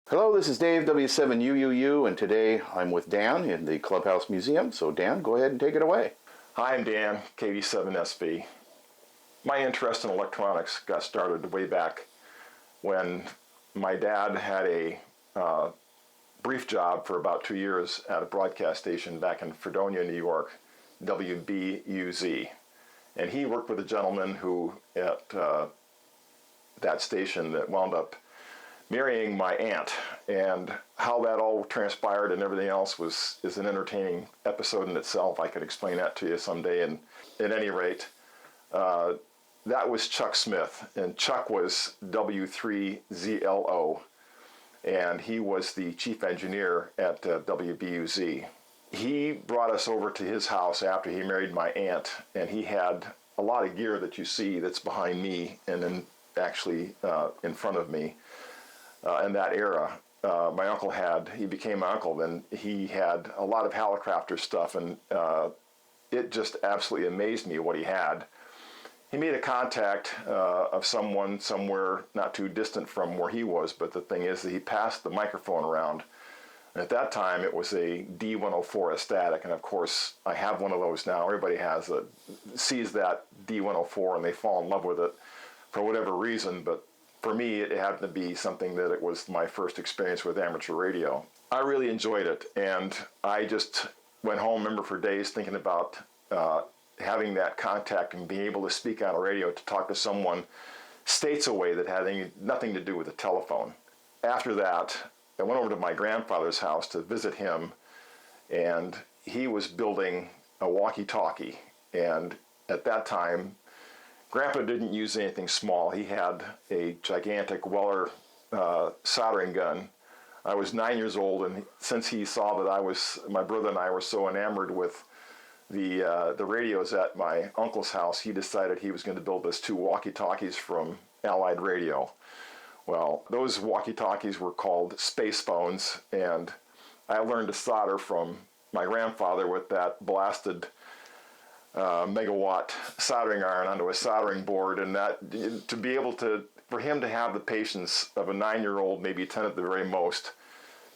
Hello, this is Dave, W7UUU, and today I'm with Dan in the Clubhouse Museum. So Dan, go ahead and take it away. Hi, I'm Dan, KD7SV. My interest in electronics got started way back when my dad had a brief job for about 2 years at a broadcast station back in Fredonia, New York, WBUZ. And he worked with a gentleman who, at that station, that wound up marrying my aunt, and how that all transpired and everything else is an entertaining episode in itself. I could explain that to you someday. And at any rate, that was Chuck Smith, and Chuck was W3ZLO, and he was the chief engineer at WBUZ. He brought us over to his house after he married my aunt, and he had a lot of gear that you see that's behind me and then actually in front of me. In that era, my uncle he became my uncle, then he had a lot of Hallicrafter stuff, and it just absolutely amazed me what he had. He made a contact of someone somewhere not too distant from where he was, but the thing is that he passed the microphone around. And at that time, it was a D104 static, and of course, I have one of those now. Everybody sees that D104, and they fall in love with it for whatever reason, but for me, it happened to be something that it was my first experience with amateur radio. I really enjoyed it, and I just went home, remember, for days thinking about having that contact and being able to speak on a radio to talk to someone states away that had nothing to do with the telephone. After that, I went over to my grandfather's house to visit him, and he was building a walkie-talkie, and at that time, Grandpa didn't use anything small. He had a gigantic Weller soldering gun. I was 9 years old, and since he saw that my brother and I were so enamored with the radios at my uncle's house, he decided he was going to build us 2 walkie-talkies from Allied Radio. Well, those walkie-talkies were called space phones, and I learned to solder from my grandfather with that blasted megawatt soldering iron onto a soldering board, and that to be able to, for him to have the patience of a 9-year-old, maybe 10 at the very most,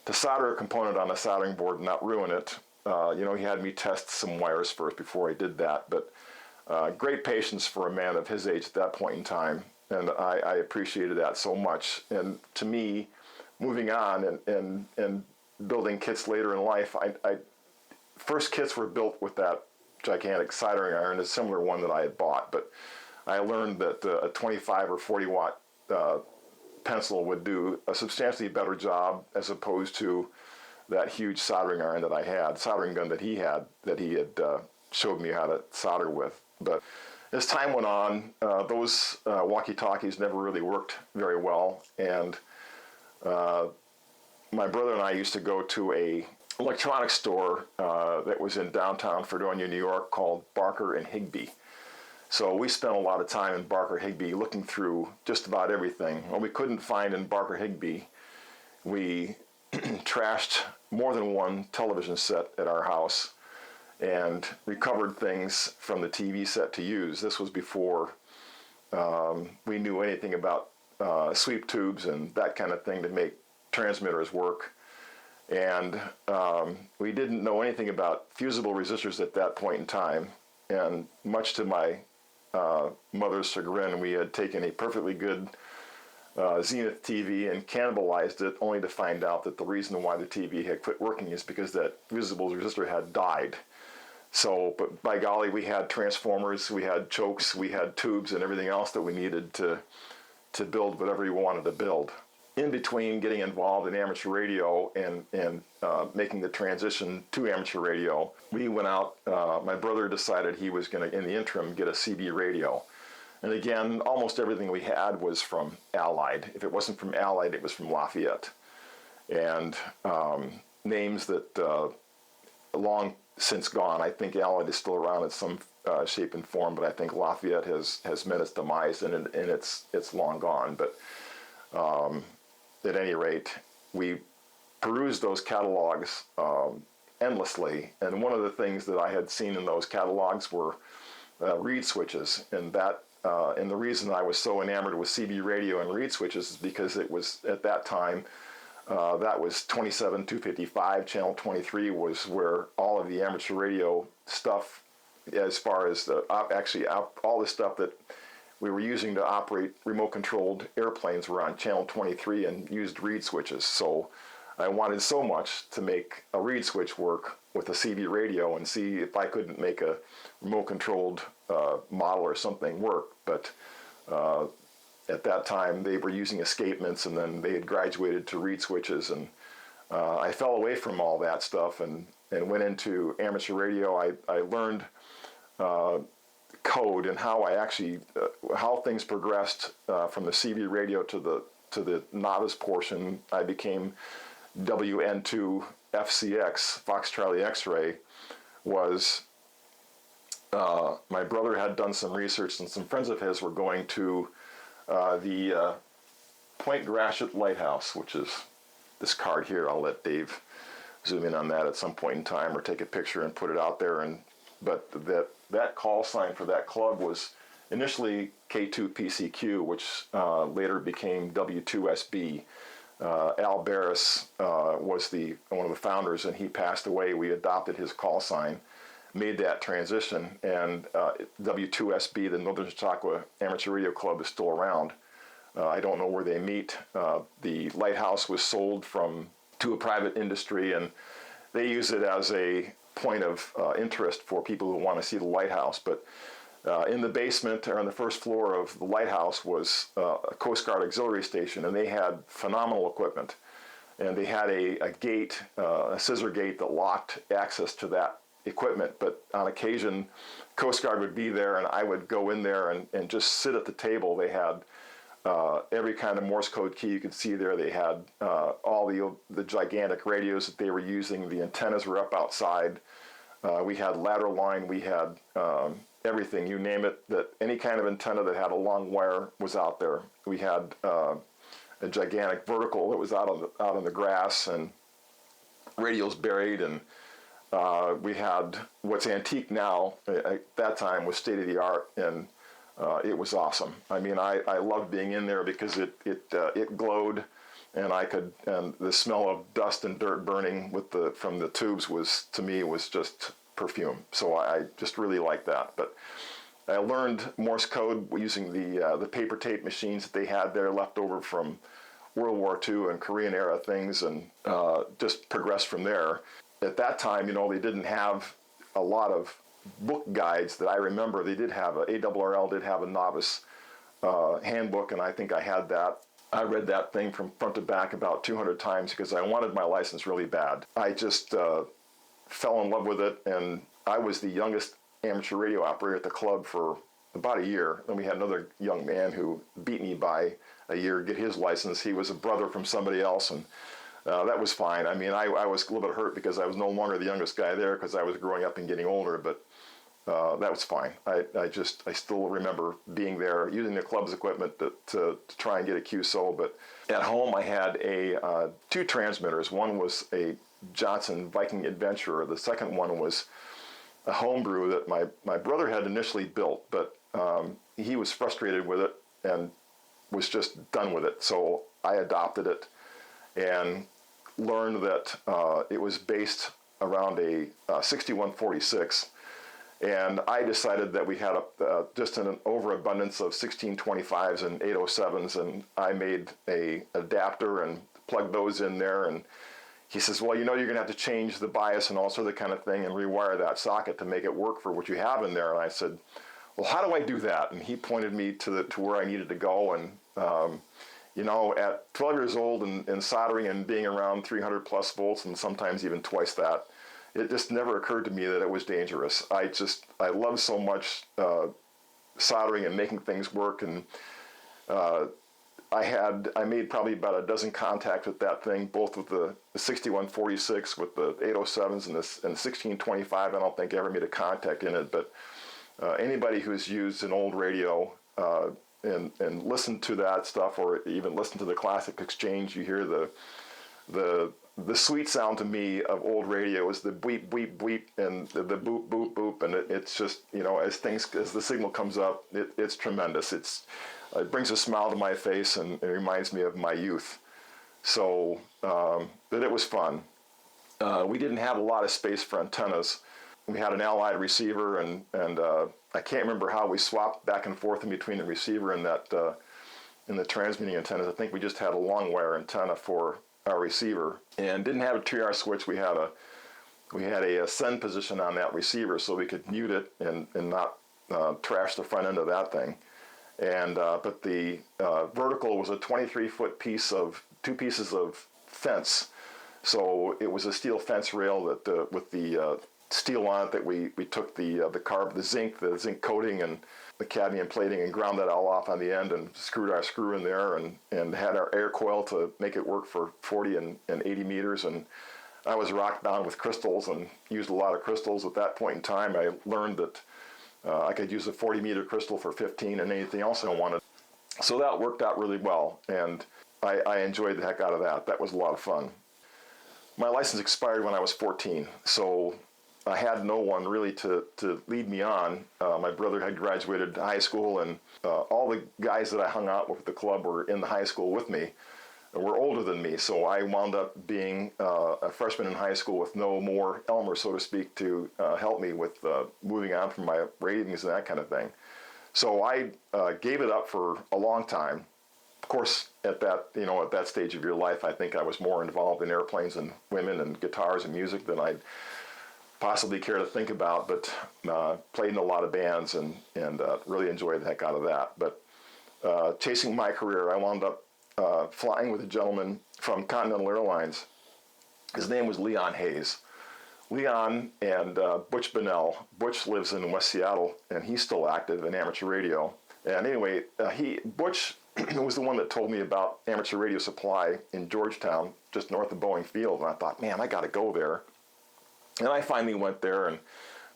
to solder a component on a soldering board and not ruin it. He had me test some wires first before I did that, but great patience for a man of his age at that point in time, and I appreciated that so much. And to me, moving on and building kits later in life, first kits were built with that gigantic soldering iron, a similar one that I had bought, but I learned that a 25 or 40 watt pencil would do a substantially better job as opposed to that huge soldering iron that I had, soldering gun that he had showed me how to solder with. But as time went on, those walkie-talkies never really worked very well, and my brother and I used to go to a electronics store that was in downtown Fredonia, New York, called Barker and Higby. So we spent a lot of time in Barker Higby looking through just about everything. What we couldn't find in Barker Higby, we trashed more than one television set at our house and recovered things from the TV set to use. This was before we knew anything about sweep tubes and that kind of thing to make transmitters work. And we didn't know anything about fusible resistors at that point in time. And much to my mother's chagrin, we had taken a perfectly good Zenith TV and cannibalized it, only to find out that the reason why the TV had quit working is because that fusible resistor had died. So, but by golly, we had transformers, we had chokes, we had tubes and everything else that we needed to build whatever we wanted to build. In between getting involved in amateur radio and making the transition to amateur radio, we went out, my brother decided he was going to, in the interim, get a CB radio. And again, almost everything we had was from Allied. If it wasn't from Allied, it was from Lafayette. And names that long since gone. I think Allied is still around in some shape and form, but I think Lafayette has met its demise, and it's long gone. But at any rate, we perused those catalogs endlessly, and one of the things that I had seen in those catalogs were reed switches, and the reason I was so enamored with CB radio and reed switches is because it was, at that time, That was 27-255. Channel 23 was where all of the amateur radio stuff, as far as all the stuff that we were using to operate remote-controlled airplanes, were on Channel 23 and used reed switches. So I wanted so much to make a reed switch work with a CV radio and see if I couldn't make a remote-controlled model or something work. But at that time, they were using escapements, and then they had graduated to reed switches. And I fell away from all that stuff and went into amateur radio. I learned code and how how things progressed from the CV radio to the novice portion. I became WN2 FCX, Fox Charlie X-ray. Was my brother had done some research, and some friends of his were going to the Point Gratiot Lighthouse, which is this card here. I'll let Dave zoom in on that at some point in time, or take a picture and put it out there. But that call sign for that club was initially K2PCQ, which later became W7DK. Al Barris was one of the founders, and he passed away. We adopted his call sign, made that transition, and W7DK, the Northern Chautauqua Amateur Radio Club, is still around. I don't know where they meet. The lighthouse was sold to a private industry, and they use it as a point of interest for people who want to see the lighthouse. But in the basement, or on the first floor of the lighthouse, was a Coast Guard auxiliary station, and they had phenomenal equipment. And they had a gate, a scissor gate, that locked access to that equipment. But on occasion, Coast Guard would be there, and I would go in there and just sit at the table. They had every kind of Morse code key you could see there. They had all the gigantic radios that they were using. The antennas were up outside. We had lateral line. We had everything, you name it, that any kind of antenna that had a long wire was out there. We had a gigantic vertical that was out on the grass, and radios buried, and we had what's antique now. At that time was state of the art, and it was awesome. I mean, I loved being in there because it glowed, and and the smell of dust and dirt burning from the tubes was, to me, was just perfume. So I just really liked that. But I learned Morse code using the paper tape machines that they had there, left over from World War II and Korean era things, and just progressed from there. At that time, they didn't have a lot of book guides that I remember. They did have ARRL did have a novice handbook, and I think I had that. I read that thing from front to back about 200 times because I wanted my license really bad. I just fell in love with it, and I was the youngest amateur radio operator at the club for about a year. Then we had another young man who beat me by a year to get his license. He was a brother from somebody else, and that was fine. I mean, I was a little bit hurt because I was no longer the youngest guy there because I was growing up and getting older, but that was fine. I still remember being there, using the club's equipment to try and get a QSO. But at home, I had two transmitters. One was a Johnson Viking Adventurer. The second one was a homebrew that my brother had initially built, but he was frustrated with it and was just done with it. So I adopted it and learned that it was based around a 6146. And I decided that we had just an overabundance of 1625s and 807s, and I made a adapter and plugged those in there. And he says, well, you're going to have to change the bias and all sort of that kind of thing and rewire that socket to make it work for what you have in there. And I said, well, how do I do that? And he pointed me to where I needed to go. And, at 12 years old and soldering and being around 300 plus volts and sometimes even twice that, it just never occurred to me that it was dangerous. I love so much soldering and making things work. And I made probably about a dozen contacts with that thing, both with the 6146, with the 807s and the 1625. I don't think I ever made a contact in it, but anybody who's used an old radio and listened to that stuff, or even listened to the classic exchange, you hear the sweet sound to me of old radio is the bleep, bleep, bleep, and the boop, boop, boop, and it's just, as the signal comes up, it's tremendous. It brings a smile to my face, and it reminds me of my youth. So, but it was fun. We didn't have a lot of space for antennas. We had an Allied receiver, and I can't remember how we swapped back and forth in between the receiver and that in the transmitting antennas. I think we just had a long wire antenna for our receiver, and didn't have a 2R switch. We had a send position on that receiver, so we could mute it and not trash the front end of that thing. And but the vertical was a 23-foot piece of 2 pieces of fence. So it was a steel fence rail that with the steel on it that we took the zinc coating and the cadmium plating and ground that all off on the end and screwed our screw in there and had our air coil to make it work for 40 and 80 meters. And I was rock bound with crystals and used a lot of crystals. At that point in time, I learned that I could use a 40-meter crystal for 15 and anything else I wanted. So that worked out really well, and I enjoyed the heck out of that. That was a lot of fun. My license expired when I was 14, so I had no one really to lead me on. My brother had graduated high school, and all the guys that I hung out with at the club were in the high school with me, were older than me, so I wound up being a freshman in high school with no more Elmer, so to speak, to help me with moving on from my ratings and that kind of thing. So I gave it up for a long time. Of course, at that stage of your life, I think I was more involved in airplanes and women and guitars and music than I'd possibly care to think about, but played in a lot of bands and really enjoyed the heck out of that. But chasing my career, I wound up flying with a gentleman from Continental Airlines. His name was Leon Hayes. Leon and Butch Bunnell. Butch lives in West Seattle, and he's still active in amateur radio. And anyway, Butch was the one that told me about amateur radio supply in Georgetown, just north of Boeing Field. And I thought, man, I got to go there. And I finally went there, and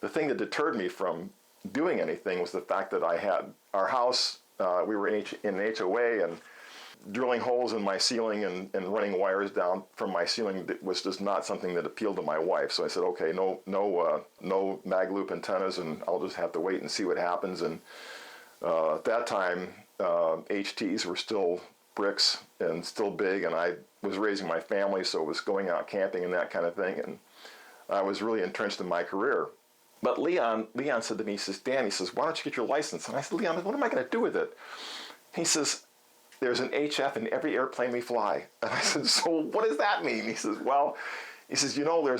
the thing that deterred me from doing anything was the fact that I had our house, we were in an HOA, and drilling holes in my ceiling and running wires down from my ceiling was just not something that appealed to my wife. So I said, okay, no mag loop antennas, and I'll just have to wait and see what happens. And at that time, HTs were still bricks and still big, and I was raising my family, so it was going out camping and that kind of thing, and I was really entrenched in my career. But Leon said to me, he says, Dan, he says, why don't you get your license? And I said, Leon, what am I going to do with it? He says, there's an HF in every airplane we fly. And I said, so what does that mean? He says, well, there's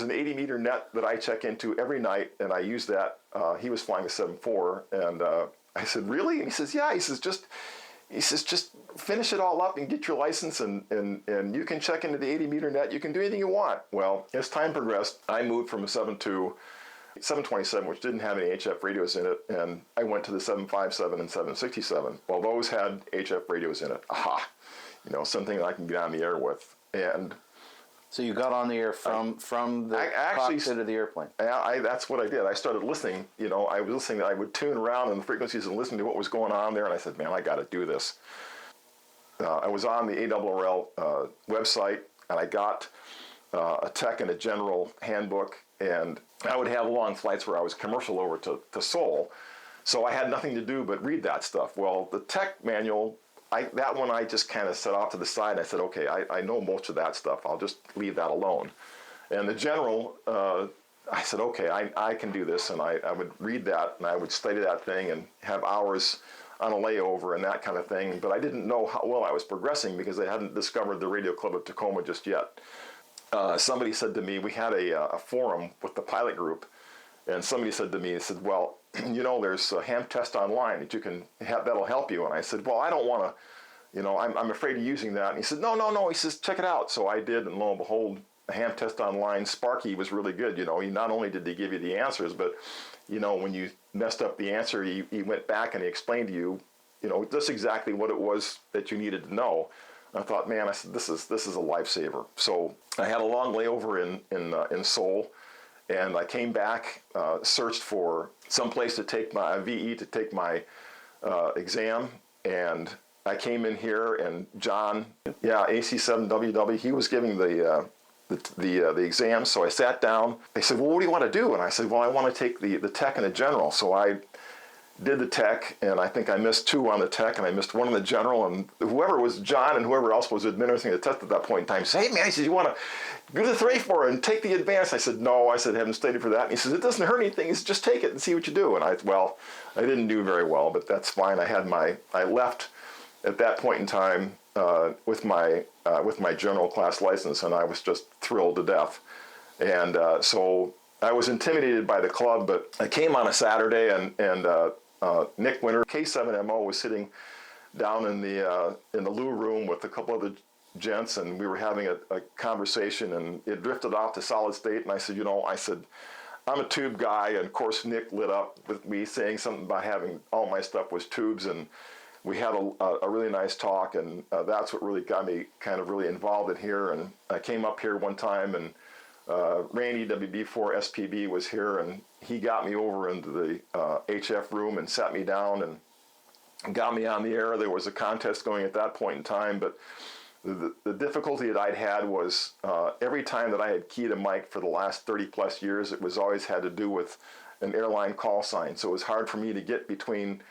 an 80-meter net that I check into every night, and I use that. He was flying a 7.4, and I said, really? And he says, yeah. He says, just finish it all up and get your license, and you can check into the 80-meter net. You can do anything you want. Well, as time progressed, I moved from a 7.2 727, which didn't have any HF radios in it, and I went to the 757 and 767. Well, those had HF radios in it. Aha! Something that I can get on the air with. And so you got on the air from the cockpit of the airplane. That's what I did. I started listening. I was listening. I would tune around in the frequencies and listen to what was going on there, and I said, man, I got to do this. I was on the ARRL website, and I got a tech and a general handbook, and I would have long flights where I was commercial over to Seoul, so I had nothing to do but read that stuff. Well, the tech manual, that one I just kind of set off to the side. I said, okay, I know most of that stuff. I'll just leave that alone. And the general, I said, okay, I can do this, and I would read that, and I would study that thing and have hours on a layover and that kind of thing. But I didn't know how well I was progressing because I hadn't discovered the Radio Club of Tacoma just yet. Somebody said to me, we had a forum with the pilot group, and somebody said to me, he said, well, there's a ham test online that you can have, that'll help you. And I said, well, I don't want to, I'm afraid of using that. And he said, no, he says, check it out. So I did, and lo and behold, a ham test online, Sparky was really good. He not only did he give you the answers, but, when you messed up the answer, he went back and he explained to you, just exactly what it was that you needed to know. I thought, man, I said, this is a lifesaver. So I had a long layover in Seoul, and I came back, searched for some place to take my VE to take my exam, and I came in here, and John, AC7WW, he was giving the exam. So I sat down. They said, well, what do you want to do? And I said, well, I want to take the tech and the general. So I did the tech, and I think I missed 2 on the tech, and I missed 1 on the general, and whoever was John and whoever else was administering the test at that point in time said, hey man, he says, you want to do the 3-4 and take the advanced? I said, no, I said, I haven't studied for that. And he says, it doesn't hurt anything, he says, just take it and see what you do. And I didn't do very well, but that's fine. I left at that point in time with my general class license, and I was just thrilled to death. And so I was intimidated by the club, but I came on a Saturday, and Nick Winter, K7MO, was sitting down in the Lou room with a couple other gents, and we were having a conversation, and it drifted off to solid state. And I said, I'm a tube guy, and of course Nick lit up with me saying something about having all my stuff was tubes, and we had a really nice talk, and that's what really got me kind of really involved in here. And I came up here one time, and Randy WB4 SPB was here, and he got me over into the HF room and sat me down and got me on the air. There was a contest going at that point in time, but the difficulty that I'd had was every time that I had keyed a mic for the last 30 plus years, it was always had to do with an airline call sign. So it was hard for me to get between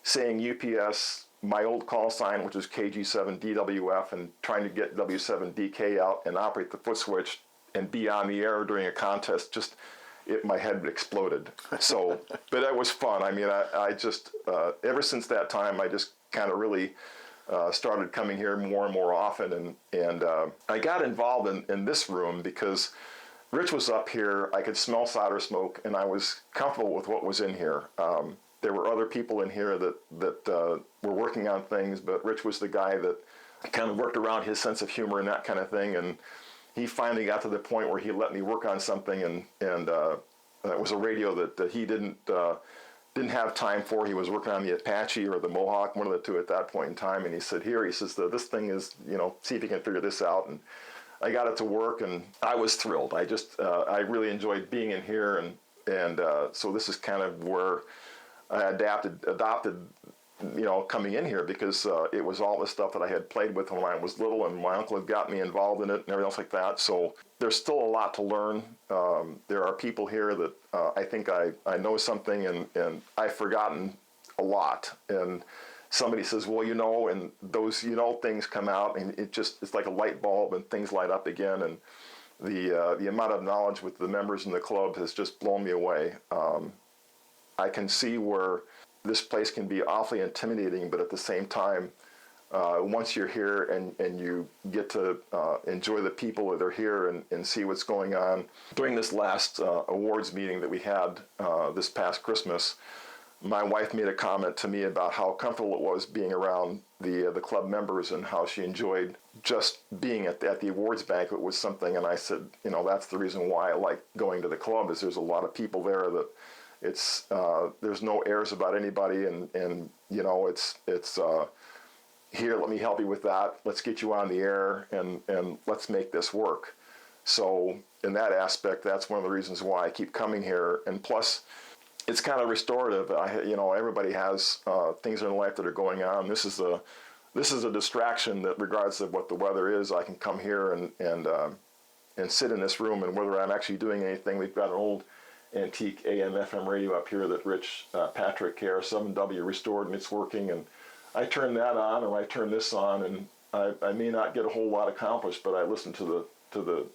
saying UPS, my old call sign, which was KG7DWF, and trying to get W7DK out and operate the foot switch and be on the air during a contest. Just my head exploded. So, but it was fun. I mean, I just ever since that time, I just kind of really started coming here more and more often, and I got involved in this room because Rich was up here. I could smell solder smoke, and I was comfortable with what was in here. There were other people in here that were working on things, but Rich was the guy that kind of worked around his sense of humor and that kind of thing. And he finally got to the point where he let me work on something, and it was a radio that he didn't have time for. He was working on the Apache or the Mohawk, one of the two at that point in time. And he said, he says, this thing is, see if you can figure this out. And I got it to work, and I was thrilled. I really enjoyed being in here, and so this is kind of where I adopted, coming in here, because it was all the stuff that I had played with when I was little, and my uncle had got me involved in it and everything else like that. So there's still a lot to learn. There are people here that I think I know something, and I've forgotten a lot. And somebody says, well, and those things come out, and it's like a light bulb, and things light up again. And the amount of knowledge with the members in the club has just blown me away. I can see where this place can be awfully intimidating, but at the same time, once you're here and you get to enjoy the people that are here and see what's going on. During this last awards meeting that we had this past Christmas, my wife made a comment to me about how comfortable it was being around the club members, and how she enjoyed just being at the awards banquet was something. And I said, that's the reason why I like going to the club, is there's a lot of people there that there's no airs about anybody, and it's here, let me help you with that. Let's get you on the air, and let's make this work. So in that aspect, that's one of the reasons why I keep coming here. And plus, it's kind of restorative. Everybody has things in their life that are going on. This is a distraction that, regardless of what the weather is, I can come here and sit in this room, and whether I'm actually doing anything, we've got an old antique AM FM radio up here that Rich Patrick KR7W restored, and it's working, and I turn that on, or I turn this on, and I may not get a whole lot accomplished, but I listen to the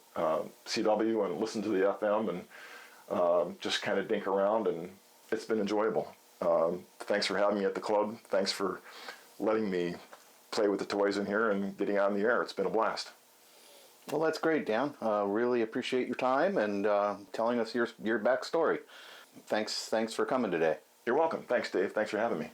CW and listen to the FM, and just kind of dink around, and it's been enjoyable. Thanks for having me at the club. Thanks for letting me play with the toys in here and getting on the air. It's been a blast. Well, that's great, Dan. Really appreciate your time and telling us your backstory. Thanks for coming today. You're welcome. Thanks, Dave. Thanks for having me.